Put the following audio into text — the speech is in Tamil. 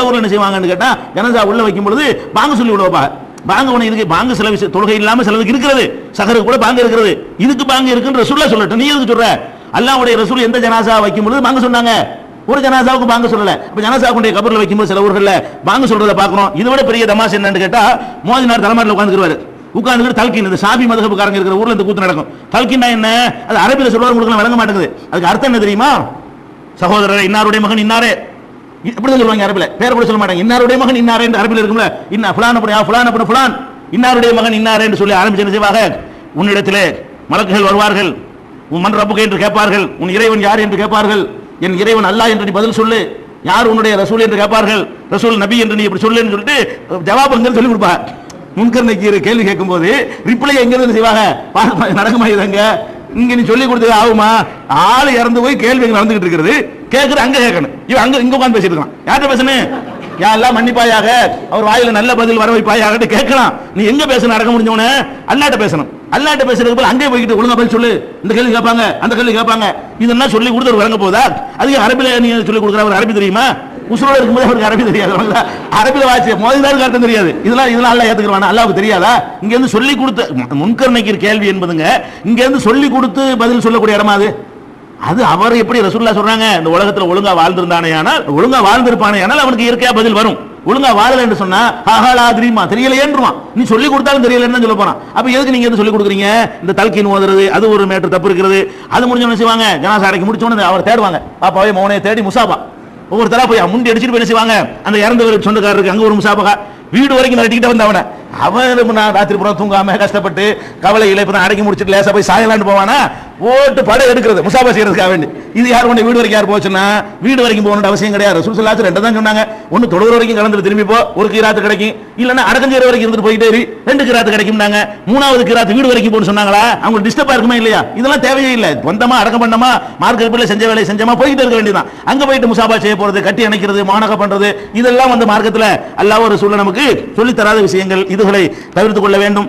ஊர்ல என்ன செய்வாங்கன்னு கேட்டா ஜனாசா உள்ள வைக்கும் பொழுது பாங்க சொல்லி விடுவா. பாங்க உனக்கு இதுக்கு பாங்க செலவு தொழுகை இல்லாம செலவுக்கு இருக்கிறது, சகருக்கு கூட பாங்க இருக்கிறது, இதுக்கு பாங்க இருக்குன்னு ரசூலுல்லாஹ் சொல்லட்டும். நீ எதுக்கு சொல்ற? அல்லாஹ்வுடைய ரசூல் எந்த ஜனாசா வைக்கும் பொழுது பாங்க சொன்னாங்க? ஒரு ஜனாசாவுக்கு பாங்க சொல்லல. அப்ப ஜனாசாவுடைய கபர்ல வைக்கும்போது சில ஊர்கள்ல பாங்க சொல்றத பாக்குறோம். இதை விட பெரிய தமாஷ் என்னன்னு கேட்டா, மோதினார் தலைமையில உட்கார்ந்துருவாரு. உட்கார்ந்து தல்கின், இந்த சாபி மதகபுக்காரங்க இருக்கிற ஊர்ல இந்த கூத்து நடக்கும். தல்கின்னா என்ன? அது அரபியில சொல்வார், உங்களுக்கு விளங்க மாட்டேங்குது. அதுக்கு அர்த்தம் என்ன தெரியுமா? சகோதரர் இன்னாருடைய மகன் இன்னாரே, இப்படிதான் சொல்லுவாங்க அரபில. பேர் கூட சொல்ல மாட்டாங்க. இன்னாருடைய மகன் இன்னாரே என்று அரபில இருக்கும்ல, இன்னா ஃபலான் அப்படி ஃபலான் அப்படி ஃபலான், இன்னாருடைய மகன் இன்னாரே என்று சொல்லி ஆரம்பிச்சு என்ன செய்வாங்க? உன்னிடத்திலே மலக்குகள் வருவார்கள், உன் மன் ரப்புக என்று கேட்பார்கள், உன் இறைவன் யார் என்று கேட்பார்கள், என் இறைவன் அல்லாஹ் என்று நீ பதில் சொல்லு, யார் உன்னுடைய ரசூல் என்று கேட்பார்கள், ரசூல் நபி என்று நீ இப்படி சொல்லுன்னு சொல்லிட்டு ஜவாபங்கள் சொல்லி கொடுப்பாங்க. முன்கர் நக்கீர் கேள்வி கேட்கும் போது ரிப்ளை எங்க இருந்து செய்வாங்க? நடக்குமா இதங்க? இங்க நீ சொல்லி கொடுத்தது ஆகுமா? ஆளு இறந்து போய் கேள்வி நடந்துகிட்டு இருக்கிறது, கேட்கறது அங்க கேட்கணும். இவன் அங்க இங்க உட்கார்ந்து பேசிட்டு இருக்கான். யார்கிட்ட பேசணும்? யா அல்லாஹ் மன்னிப்பாயாக, அவர் வாயில நல்ல பதில் வர வைப்பாயாக கேட்கலாம். நீ எங்க பேசணும்? நடக்க முடிஞ்சவனே அல்லாஹ்ட்ட பேசணும். அல்லாஹ்ட்ட பேசுறதுக்கு போல அங்கே போய்கிட்டு ஒழுங்கா பதில் சொல்லு, இந்த கேள்வி கேட்பாங்க அந்த கேள்வி கேட்பாங்க, இதெல்லாம் சொல்லி கொடுத்து வழங்க போதா? அதுக்கு அரபில நீ சொல்லி கொடுக்குற அவர் அரபி தெரியுமா? உசுரோட இருக்கும்போது அவருக்கு அரபி தெரியாது. அரபில வாசி மோதினாருக்கு அர்த்தம் தெரியாது. இதெல்லாம் அல்லாஹ் ஏத்துக்குவானா? அல்லாஹ்வுக்கு தெரியாதா? இங்க இருந்து சொல்லி கொடுத்து முன்கர் நக்கீர் கேள்வி என்பதுங்க, இங்க இருந்து சொல்லி கொடுத்து பதில் சொல்லக்கூடிய இடமா அது? அது அவர் எப்படி ரசூலுல்லாஹ் சொல்றாங்க, இந்த உலகத்துல ஒழுங்கா வாழ்ந்திருந்தானே ஆனால், ஒழுங்கா வாழ்ந்திருப்பானே ஆனால் அவனுக்கு இயற்கையா பதில் வரும். ஒழுங்கா வாழல என்று சொன்னா ஹாஹாலா தெரியுமா தெரியலையேன்றுவான். நீ சொல்லி கொடுத்தாலும் தெரியலன்னு சொல்ல போறான். அப்ப எதுக்கு நீங்க எது சொல்லி கொடுக்குறீங்க? இந்த தல்கீன் ஓதுறது அது ஒரு மேட்டர் தப்பு இருக்கிறது. அது முடிஞ்சவன செய்வாங்க, ஜனாசா அடக்கி முடிச்சவன அவர் தேடுவாங்க, பாப்பாவே மௌனே தேடி முசாபா ஒவ்வொருத்தரா போய் முண்டி அடிச்சுட்டு போய் செய்வாங்க. அந்த இறந்தவர் சொந்தக்காரருக்கு அங்க ஒரு முசாபகா வீடு வரைக்கும் நடத்திக்கிட்டு வந்தவன அவன் ராத்திரி புறம் தூங்காம கஷ்டப்பட்டு கவலையில இப்ப அடக்கி முடிச்சுட்டு லேசா போய் சாயலான்னு போவானா, ஓட்டு படம் எடுக்கிறது முசாபா செய்யறதுக்காக வேண்டி. இது யார் கொண்டு வீடு வரைக்கும் யார் போச்சுன்னா, வீடு வரைக்கும் போகணும்னு அவசியம் கிடையாது. ரசூல் ஸல்லல்லாஹு அலைஹி வஸல்லம் 2 தான் சொன்னாங்க. ஒன்னு தொழுகிற வரைக்கும் கலந்துட்டு திரும்பி போ, ஒரு கிராத்து கிடைக்கும். இல்லன்னா அடக்கம் செய்யற வரைக்கும் இருந்துட்டு போயிட்டே இரு, 2 கிராத்து கிடைக்கும்னாங்க. 3வது கிராத்து வீடு வரைக்கும் போன்னு சொன்னாங்களா? அவங்களுக்கு டிஸ்டர்பா இருக்குமா இல்லையா? இதெல்லாம் தேவையே இல்லை. வந்தமா அடக்கம் பண்ணமா மார்க்க இருப்பில் செஞ்ச வேலை செஞ்சமா போயிட்டு இருக்க வேண்டியதான். அங்க போயிட்டு முசாபா செய்ய போறது, கட்டி அணைக்கிறது, மானக பண்றது, இதெல்லாம் வந்து மார்க்கத்துல அல்லாஹ் ரசூல் நமக்கு சொல்லி தராத விஷயங்கள். இதுகளை தவிர்த்து கொள்ள வேண்டும்.